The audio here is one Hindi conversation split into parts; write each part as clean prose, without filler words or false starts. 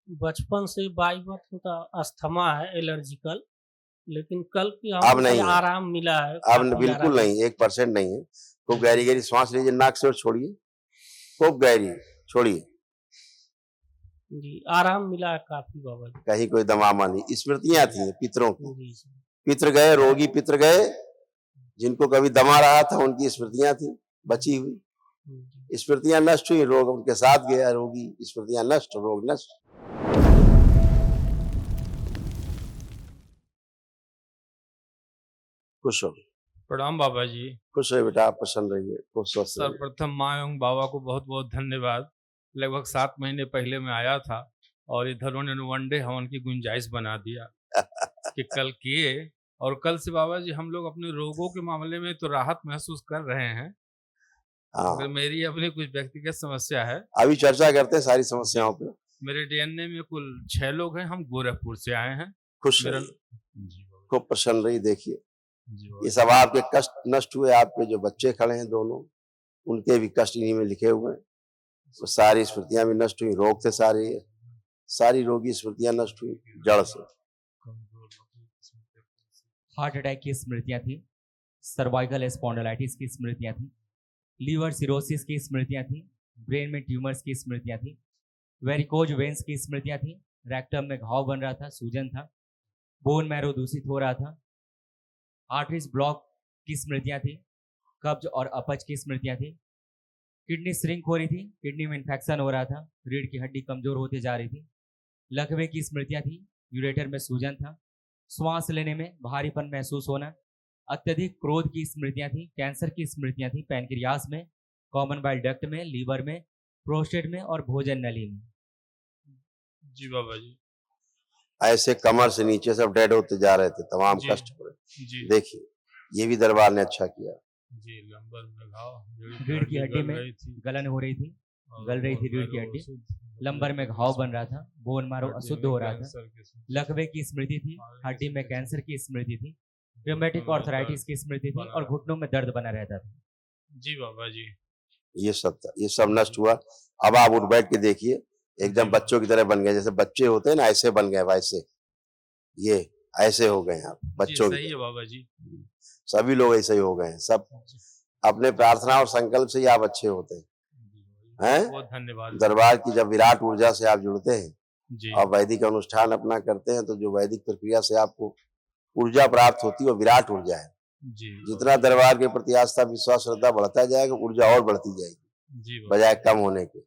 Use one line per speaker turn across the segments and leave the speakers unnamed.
बचपन से बाई बर्थ उनका अस्थमा है, एलर्जिकल। लेकिन कल की
अब
हमको
नहीं
थोड़ा
है,
आराम मिला है,
अब
काफ़ी
बिल्कुल
आराम।
नहीं, 1% नहीं है। खूब
जी,
गहरी गहरी सांस लीजिए, नाक से और छोड़िए, खूब गहरी छोड़िए।
जी, आराम मिला है काफ़ी बाबा जी।
कहीं कोई दमामा नहीं। स्मृतियां थी पितरों की,
जी, जी।
पितर गए, रोगी पितर गए, जिनको कभी दमा रहा था उनकी स्मृतियां थी बची हुई।
जी,
स्मृतियां नष्ट हुई, रोग उनके साथ गया, रोगी स्मृतियां नष्ट, रोग नष्ट। खुश हो,
प्रणाम बाबा जी।
खुश रहे बेटा, आप प्रसन्न रहिए, खूब स्वस्थ रहिए।
सर्वप्रथम माँ एवं बाबा को बहुत बहुत धन्यवाद। लगभग 7 महीने पहले मैं आया था और इधर उन्होंने वनडे हवन की गुंजाइश बना दिया कि कल किए। और कल से बाबा जी हम लोग अपने रोगों के मामले में तो राहत महसूस कर रहे हैं, मगर
हाँ,
मेरी अपनी कुछ व्यक्तिगत समस्या है।
अभी चर्चा करते हैं सारी
जी,
समस्याओं पे।
मेरे डीएनए में कुल 6 लोग हैं, हम गोरखपुर से आए हैं।
खुश
मेरा
रहिए,
जी बाबा
खूब प्रसन्न रहिए। देखिए,
जी बाबा
ये
जी।
सब आपके कष्ट नष्ट हुए, आपके जो बच्चे खड़े हैं दोनों, उनके भी कष्ट इन्हीं में लिखे हुए हैं। वो सारी स्मृतियां भी नष्ट हुई, रोग थे सारे, सारी रोगी स्मृतियां नष्ट हुई जड़ से।
हार्ट अटैक की स्मृतियां थी, सर्वाइकल स्पॉन्डिलाइटिस की स्मृतियां थी, लीवर सिरोसिस की स्मृतियां थी, ब्रेन में ट्यूमर्स की स्मृतियां थी, वेरिकोज वेंस की स्मृतियां थी, रेक्टम में घाव बन रहा था, सूजन था, बोन मैरो दूषित हो रहा था, आर्टरीज ब्लॉक की स्मृतियां थी, कब्ज और अपच की स्मृतियां थी, किडनी श्रिंक हो रही थी, किडनी में इन्फेक्शन हो रहा था, रीढ़ की हड्डी कमजोर होते जा रही थी, लकवे की स्मृतियां थी, यूरेटर में सूजन था, श्वास लेने में भारीपन महसूस होना, अत्यधिक क्रोध की स्मृतियां थी, कैंसर की स्मृतियां थी, पैनक्रियास में, कॉमन बाइल डक्ट में, लीवर में, प्रोस्टेट में और भोजन नली में।
जी बाबा जी।
ऐसे कमर से नीचे सब डेड होते जा रहे थे, तमाम
जी
कष्ट पूरे।
जी
देखिए, ये भी दरबार ने अच्छा किया।
जी, लंबर में घाव,
रीढ़ की हड्डी
गल
में
रही थी
गलन हो रही थी,
और
गल रही थी
बोन
रीढ़ की
मैरो
हड्डी,
अशुद्ध,
लंबर में घाव बन रहा था, बोन मैरो
हड्डी
अशुद्ध
में
हो रहा था,
कैंसर की स्मृति,
लकवे की स्मृति थी, हड्डी में कैंसर की स्मृति थी, रियोमेटिक
घुटनों में
ऑर्थराइटिस
दर्द
की स्मृति थी
बना
और
रहा।
घुटनों में दर्द बना रहता था।
जी बाबा जी।
ये सब था, ये सब नष्ट हुआ। अब आप उठ बैठ के देखिए, एकदम
जी
बच्चों की तरह बन गए, जैसे बच्चे होते हैं ना, ऐसे बन गए वैसे। ये ऐसे हो गए आप
जी,
बच्चों की
सही है
तरह।
बाबा जी।
सभी लोग ऐसे ही हो गए हैं, सब
जी,
अपने प्रार्थना और संकल्प से ही आप अच्छे होते हैं।
बहुत बहुत धन्यवाद।
दरबार की जब विराट ऊर्जा से आप जुड़ते हैं
जी
और वैदिक अनुष्ठान अपना करते हैं, तो जो वैदिक प्रक्रिया से आपको ऊर्जा प्राप्त होती है वो विराट ऊर्जा है।
जी
जितना दरबार के प्रति आस्था विश्वास श्रद्धा बढ़ता जाएगा, ऊर्जा और बढ़ती जाएगी
जी बाबा
बजाय कम होने के,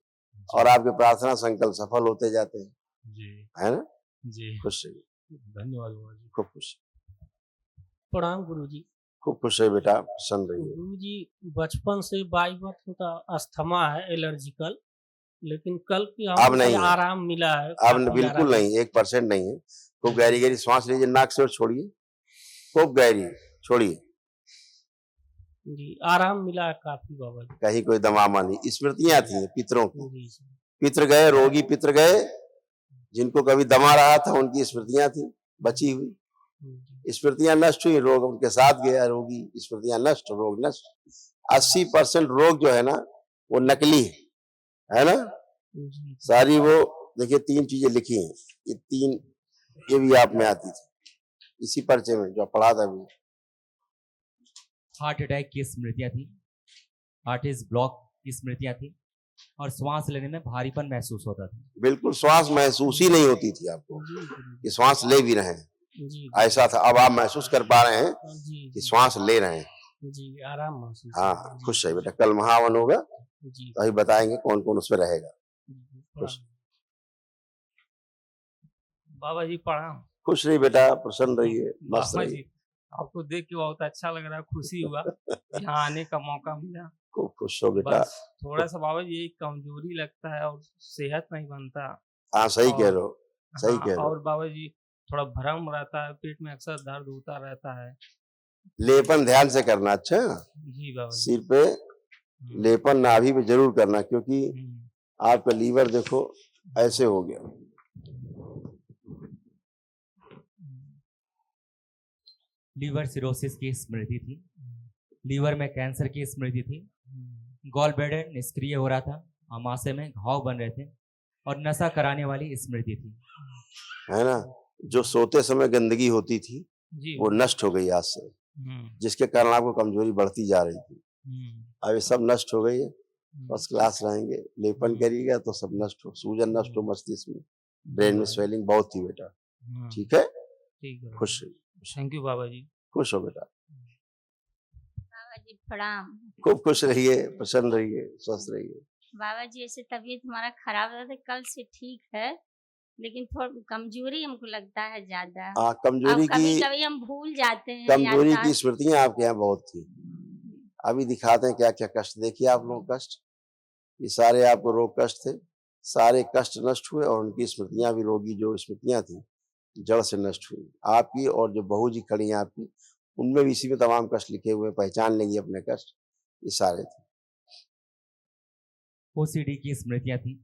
और आपके प्रार्थना संकल्प सफल होते जाते हैं,
जी
है ना।
जी,
खुश रहिए,
धन्यवाद बाबा जी।
खूब खुश,
प्रणाम गुरुजी।
खूब खुश रहिए बेटा, प्रसन्न रहिए।
गुरुजी, बचपन से बाई बर्थ उनका अस्थमा है, एलर्जिकल। लेकिन कल की
अब
हमको
नहीं
थोड़ा
है,
आराम मिला है,
अब
काफ़ी
बिल्कुल
आराम।
नहीं, 1% नहीं है। खूब गहरी गहरी सांस लीजिए, नाक से और छोड़िए, खूब गहरी छोड़िए।
जी, आराम मिला है काफ़ी बाबा जी।
कहीं कोई दमामा नहीं। स्मृतियां थी पितरों की,
जी, जी।
पितर गए, रोगी पितर गए, जिनको कभी दमा रहा था उनकी स्मृतियां थी बची हुई।
जी,
स्मृतियां नष्ट हुई, रोग उनके साथ गया, रोगी स्मृतियां नष्ट, रोग नष्ट। 80% रोग जो है ना, वो नकली है ना।
जी,
सारी वो देखिए 3 चीजें लिखी हैं, ये 3 ये भी आप में आती थी इसी पर्चे में जो पढ़ा था अभी।
हार्ट अटैक की स्मृतियां थी, आर्टरीज ब्लॉक की स्मृतियां थी और श्वास लेने में भारीपन महसूस होता था।
बिल्कुल श्वास महसूस ही नहीं होती थी आपको
जी,
कि श्वास ले भी रहे हैं,
जी,
ऐसा था। अब आप महसूस कर पा रहे हैं
जी,
कि श्वास ले रहे हैं।
जी, आराम महसूस हो रहा है।
हाँ, खुश है बेटा, कल महावन होगा
जी,
तो अभी बताएंगे कौन कौन उसमें रहेगा।
जी,
खुश,
बाबा जी प्रणाम।
खुश रहिए बेटा, प्रसन्न रहिए, मस्त
बाबा
रहिए।
जी, आपको देख के बहुत अच्छा लग रहा है, खुशी हुआ यहाँ आने का मौका मिला।
खूब खुश हो बेटा।
बस थोड़ा सा बाबा जी यही कमजोरी लगता है और सेहत नहीं बनता।
हाँ, सही कह
और
रहे हो, सही
हाँ,
कह रहे हो।
और बाबा जी थोड़ा भ्रम रहता है, पेट में अक्सर दर्द होता रहता है।
लेपन ध्यान से करना, अच्छा
जी बाबा जी।
सिर पे लेपन नाभि पे जरूर करना, क्योंकि
हम्म,
आपका लीवर देखो ऐसे हो गया।
लीवर सिरोसिस की स्मृति थी, लीवर में कैंसर की स्मृति थी, गॉल ब्लैडर निष्क्रिय हो रहा था, आमाशय में घाव बन रहे थे और नशा कराने वाली स्मृति थी।
है ना। जो सोते समय गंदगी होती थी
जी
वो नष्ट हो गई आज से, जिसके कारण आपको कमजोरी बढ़ती जा रही थी। अब ये सब नष्ट हो गई है। फर्स्ट क्लास रहेंगे, लेपन करिएगा तो सब नष्ट हो, सूजन नष्ट हो मस्तिष्क में, ब्रेन में स्वेलिंग बहुत थी बेटा। ठीक है,
ठीक है,
खुश रहिए,
थैंक यू बाबा जी।
खुश हो बेटा,
बाबा जी प्रणाम।
खूब खुश रहिए, प्रसन्न रहिए, स्वस्थ रहिए।
बाबा जी ऐसे तबीयत हमारा खराब रहता है, कल से ठीक है, लेकिन थोड़ा कमजोरी हमको लगता है ज्यादा।
हाँ,
अब
कमजोरी
कभी
की
कभी हम भूल जाते हैं,
कमजोरी की
याददाश्त।
स्मृतियां आपके यहाँ बहुत थी। अभी दिखाते हैं क्या क्या कष्ट। देखिए आप लोग कष्ट, ये सारे आपको रोग कष्ट थे, सारे कष्ट नष्ट हुए और उनकी स्मृतियां भी, रोगी जो स्मृतियां थी जड़ से नष्ट हुई आपकी। और जो बहू जी खड़ी हैं आपकी, उनमें भी इसी में तमाम कष्ट लिखे हुए, पहचान लेंगी अपने कष्ट, ये सारे थे।
ओसीडी की स्मृतियां थी।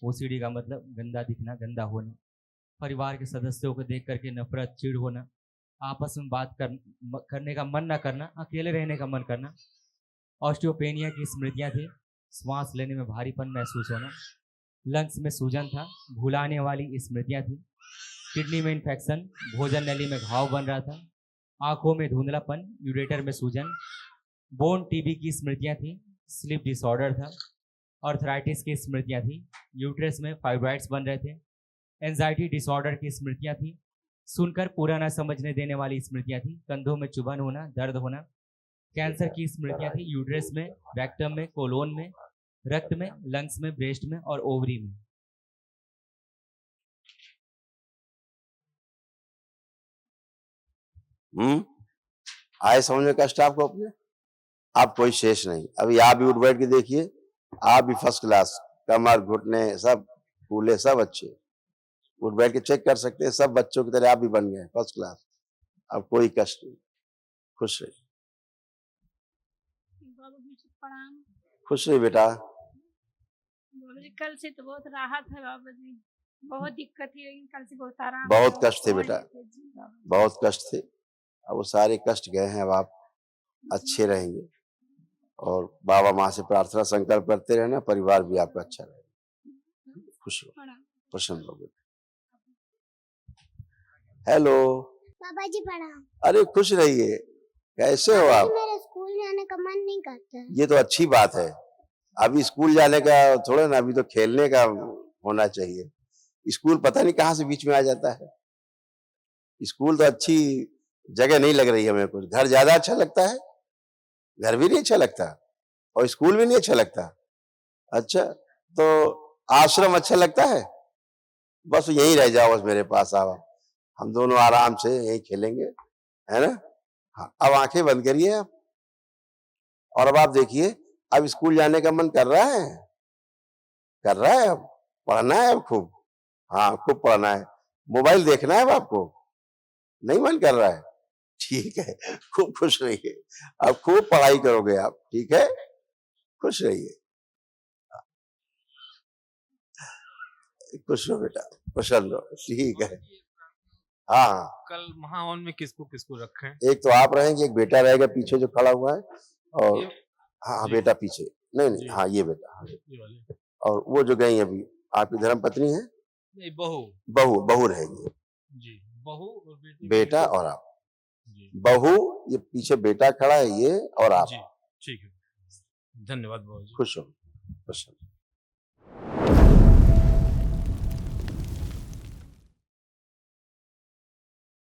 ओसीडी का मतलब गंदा दिखना, गंदा होना, परिवार के सदस्यों को देख करके नफरत, चिढ़ होना, आपस में बात करने का मन ना करना, अकेले रहने का मन करना। ऑस्टियोपेनिया की स्मृतियां थी। श्वास लेने में भारीपन महसूस होना, लंग्स में सूजन था, भुलाने वाली स्मृतियां थी। किडनी में इन्फेक्शन, भोजन नली में घाव बन रहा था, आंखों में धुंधलापन, यूरेटर में सूजन। बोन टीबी की स्मृतियां थी। स्लीप डिसऑर्डर था। आर्थराइटिस की स्मृतियां थी। यूट्रस में फाइब्राइड्स बन रहे थे। एंजाइटी डिसऑर्डर की स्मृतियां थी। सुनकर पूरा न समझने देने वाली स्मृतियां थी। कंधों में चुभन होना, दर्द होना। कैंसर की स्मृतियां थी। यूट्रस में, रेक्टम में, कोलोन में, रक्त में, लंग्स में, ब्रेस्ट में और ओवरी में।
आए समझ में कष्ट आपको अपने? आप कोई शेष नहीं। अभी आप भी उठ बैठ के देखिए, आप भी फर्स्ट क्लास, कमर घुटने सब फूले, सब अच्छे, उठ बैठ के चेक कर सकते हैं, सब बच्चों की तरह आप भी बन गए फर्स्ट क्लास। अब कोई कष्ट नहीं, खुश रहिए,
बाबा जी प्रणाम।
खुश रहिए बेटा।
बाबा जी कल से तो बहुत राहत है बाबा जी, बहुत दिक्कत थी लेकिन कल से बहुत आराम।
बहुत कष्ट थे बेटा, बहुत कष्ट थे। अब वो सारे कष्ट गए हैं, अब आप अच्छे रहेंगे। और बाबा माँ से प्रार्थना संकल्प करते रहना, परिवार भी आपका अच्छा रहेगा। खुश रहो, प्रसन्न रहो बेटा। हेलो
बाबा जी प्रणाम।
अरे खुश रहिए, कैसे हो आप?
मेरे स्कूल जाने का मन नहीं करता है।
ये तो अच्छी बात है। अभी स्कूल जाने का थोड़ा ना, अभी तो खेलने का होना चाहिए। स्कूल पता नहीं कहाँ से बीच में आ जाता है। स्कूल तो अच्छी जगह नहीं लग रही है मेरे को। घर ज्यादा अच्छा लगता है, घर भी नहीं अच्छा लगता और स्कूल भी नहीं अच्छा लगता। अच्छा, तो आश्रम अच्छा लगता है? बस यहीं रह जाओ, बस मेरे पास आओ, हम दोनों आराम से यहीं खेलेंगे, है ना। हाँ, अब आंखें बंद करिए आप, और अब आप देखिए, अब स्कूल जाने का मन कर रहा है, कर रहा है, अब पढ़ना है, अब खूब, हाँ खूब पढ़ना है। मोबाइल देखना है अब आपको, नहीं मन कर रहा है? ठीक है, खूब खुश रहिए, अब खूब पढ़ाई करोगे आप, ठीक है, खुश रहिए, खुश रहो बेटा, प्रसन्न रहो, ठीक है। हाँ,
कल महावन में किसको किसको रखें?
एक तो आप रहेंगे, एक बेटा रहेगा पीछे जो खड़ा हुआ है, और हाँ
जी।
बेटा पीछे, नहीं नहीं,
जी।
हाँ ये बेटा, हाँ,
ये वाले।
और वो जो गई अभी आपकी धर्म पत्नी है,
नहीं, बहू।
बहू, बहू रहेगी,
जी, बहू और बेटी।
बेटा और आप।
जी
बहू, ये पीछे बेटा खड़ा है, ये और आप।
जी, ठीक है, धन्यवाद बाबा जी।
खुश हो, प्रसन्न।